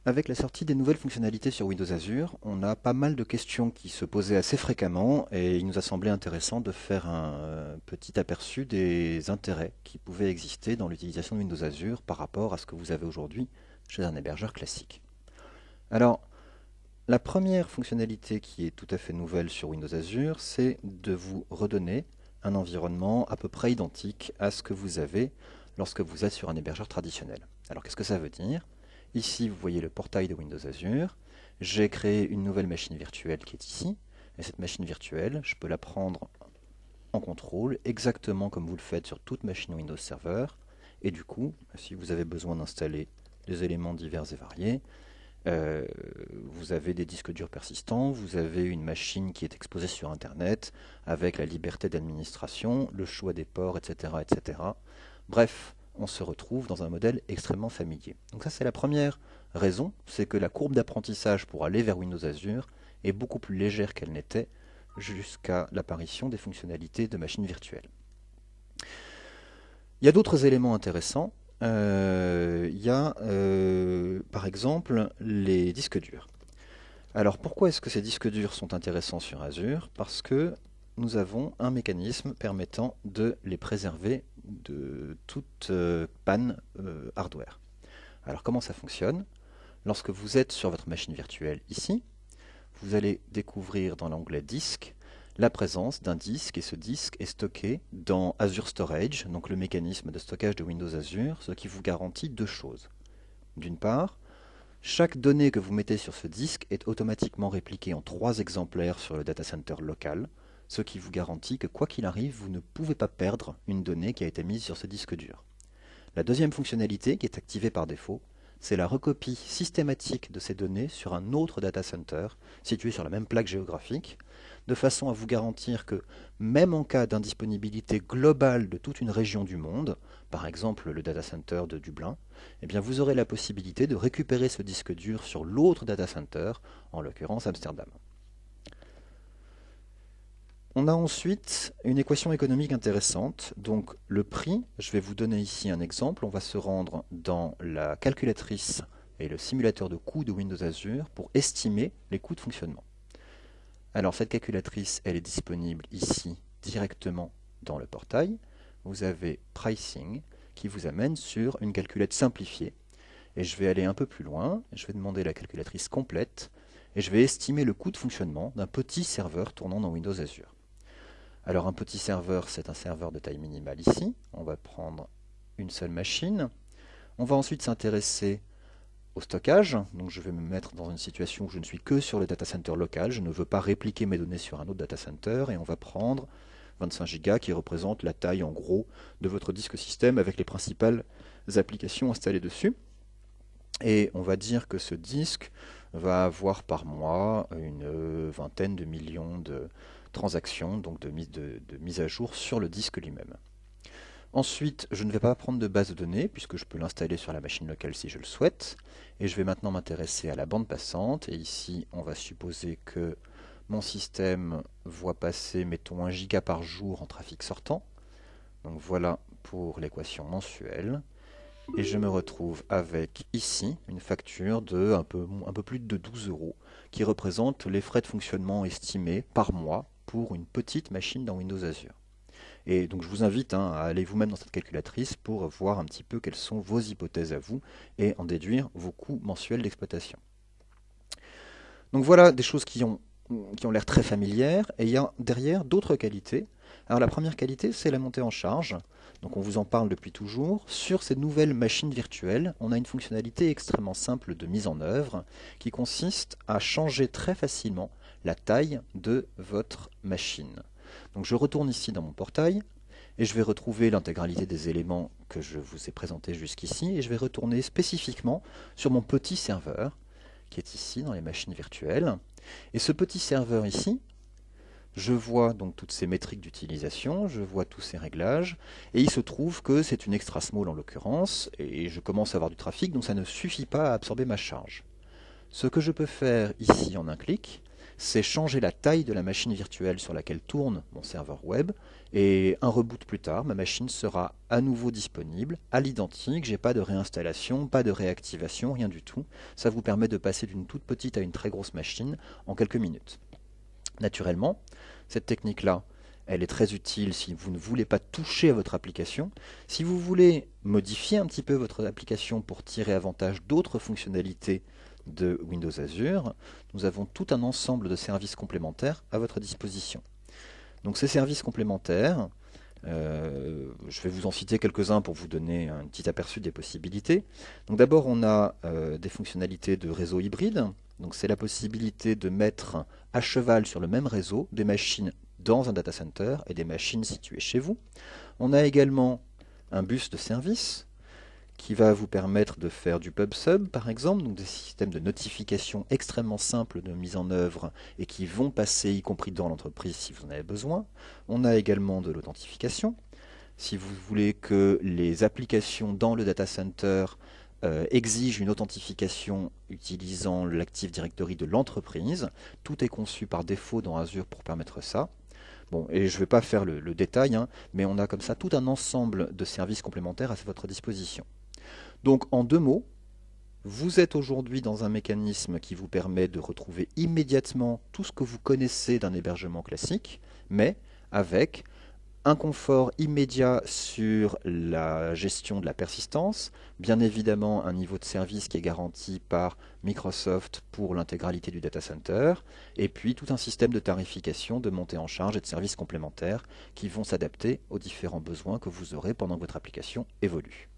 Avec la sortie des nouvelles fonctionnalités sur Windows Azure, on a pas mal de questions qui se posaient assez fréquemment et il nous a semblé intéressant de faire un petit aperçu des intérêts qui pouvaient exister dans l'utilisation de Windows Azure par rapport à ce que vous avez aujourd'hui chez un hébergeur classique. Alors, la première fonctionnalité qui est tout à fait nouvelle sur Windows Azure, c'est de vous redonner un environnement à peu près identique à ce que vous avez lorsque vous êtes sur un hébergeur traditionnel. Alors, qu'est-ce que ça veut dire? Ici, vous voyez le portail de Windows Azure. J'ai créé une nouvelle machine virtuelle qui est ici. Et cette machine virtuelle, je peux la prendre en contrôle, exactement comme vous le faites sur toute machine Windows Server. Et du coup, si vous avez besoin d'installer des éléments divers et variés, euh, vous avez des disques durs persistants, vous avez une machine qui est exposée sur Internet, avec la liberté d'administration, le choix des ports, etc., etc. Bref, on se retrouve dans un modèle extrêmement familier. Donc ça, c'est la première raison, c'est que la courbe d'apprentissage pour aller vers Windows Azure est beaucoup plus légère qu'elle n'était jusqu'à l'apparition des fonctionnalités de machines virtuelles. Il y a d'autres éléments intéressants. Il y a par exemple les disques durs. Alors pourquoi est-ce que ces disques durs sont intéressants sur Azure? Parce que nous avons un mécanisme permettant de les préserver de toute panne hardware. Alors comment ça fonctionne? Lorsque vous êtes sur votre machine virtuelle ici, vous allez découvrir dans l'onglet Disque la présence d'un disque et ce disque est stocké dans Azure Storage, donc le mécanisme de stockage de Windows Azure, ce qui vous garantit deux choses. D'une part, chaque donnée que vous mettez sur ce disque est automatiquement répliquée en 3 exemplaires sur le data center local, ce qui vous garantit que quoi qu'il arrive, vous ne pouvez pas perdre une donnée qui a été mise sur ce disque dur. La deuxième fonctionnalité, qui est activée par défaut, c'est la recopie systématique de ces données sur un autre data center situé sur la même plaque géographique, de façon à vous garantir que, même en cas d'indisponibilité globale de toute une région du monde, par exemple le data center de Dublin, eh bien vous aurez la possibilité de récupérer ce disque dur sur l'autre data center, en l'occurrence Amsterdam. On a ensuite une équation économique intéressante. Donc le prix, je vais vous donner ici un exemple. On va se rendre dans la calculatrice et le simulateur de coûts de Windows Azure pour estimer les coûts de fonctionnement. Alors cette calculatrice, elle est disponible ici directement dans le portail. Vous avez Pricing qui vous amène sur une calculette simplifiée. Et je vais aller un peu plus loin, je vais demander la calculatrice complète et je vais estimer le coût de fonctionnement d'un petit serveur tournant dans Windows Azure. Alors un petit serveur, c'est un serveur de taille minimale ici. On va prendre une seule machine. On va ensuite s'intéresser au stockage. Donc je vais me mettre dans une situation où je ne suis que sur le data center local. Je ne veux pas répliquer mes données sur un autre data center. Et on va prendre 25 Go qui représente la taille en gros de votre disque système avec les principales applications installées dessus. Et on va dire que ce disque va avoir par mois une vingtaine de millions de transactions, donc de mise à jour sur le disque lui-même. Ensuite, je ne vais pas prendre de base de données, puisque je peux l'installer sur la machine locale si je le souhaite. Et je vais maintenant m'intéresser à la bande passante. Et ici, on va supposer que mon système voit passer, mettons, 1 giga par jour en trafic sortant. Donc voilà pour l'équation mensuelle. Et je me retrouve avec ici une facture de un peu plus de 12 euros qui représente les frais de fonctionnement estimés par mois pour une petite machine dans Windows Azure. Et donc je vous invite à aller vous-même dans cette calculatrice pour voir un petit peu quelles sont vos hypothèses à vous et en déduire vos coûts mensuels d'exploitation. Donc voilà des choses qui ont l'air très familières et il y a derrière d'autres qualités. Alors la première qualité, c'est la montée en charge. Donc on vous en parle depuis toujours. Sur ces nouvelles machines virtuelles, on a une fonctionnalité extrêmement simple de mise en œuvre qui consiste à changer très facilement la taille de votre machine. Donc je retourne ici dans mon portail et je vais retrouver l'intégralité des éléments que je vous ai présentés jusqu'ici et je vais retourner spécifiquement sur mon petit serveur qui est ici dans les machines virtuelles. Et ce petit serveur ici, je vois donc toutes ces métriques d'utilisation, je vois tous ces réglages, et il se trouve que c'est une extra small en l'occurrence, et je commence à avoir du trafic, donc ça ne suffit pas à absorber ma charge. Ce que je peux faire ici en un clic, c'est changer la taille de la machine virtuelle sur laquelle tourne mon serveur web, et un reboot plus tard, ma machine sera à nouveau disponible, à l'identique, j'ai pas de réinstallation, pas de réactivation, rien du tout. Ça vous permet de passer d'une toute petite à une très grosse machine en quelques minutes. Naturellement, cette technique-là, elle est très utile si vous ne voulez pas toucher à votre application. Si vous voulez modifier un petit peu votre application pour tirer avantage d'autres fonctionnalités de Windows Azure, nous avons tout un ensemble de services complémentaires à votre disposition. Donc ces services complémentaires, je vais vous en citer quelques-uns pour vous donner un petit aperçu des possibilités. Donc d'abord on a des fonctionnalités de réseau hybride. Donc c'est la possibilité de mettre à cheval sur le même réseau des machines dans un data center et des machines situées chez vous. On a également un bus de service qui va vous permettre de faire du pub-sub par exemple, donc des systèmes de notification extrêmement simples de mise en œuvre et qui vont passer y compris dans l'entreprise si vous en avez besoin. On a également de l'authentification. Si vous voulez que les applications dans le data center exigent une authentification utilisant l'Active Directory de l'entreprise, tout est conçu par défaut dans Azure pour permettre ça. Bon, et je ne vais pas faire le détail, hein, mais on a comme ça tout un ensemble de services complémentaires à votre disposition. Donc en deux mots, vous êtes aujourd'hui dans un mécanisme qui vous permet de retrouver immédiatement tout ce que vous connaissez d'un hébergement classique, mais avec un confort immédiat sur la gestion de la persistance, bien évidemment un niveau de service qui est garanti par Microsoft pour l'intégralité du data center, et puis tout un système de tarification, de montée en charge et de services complémentaires qui vont s'adapter aux différents besoins que vous aurez pendant que votre application évolue.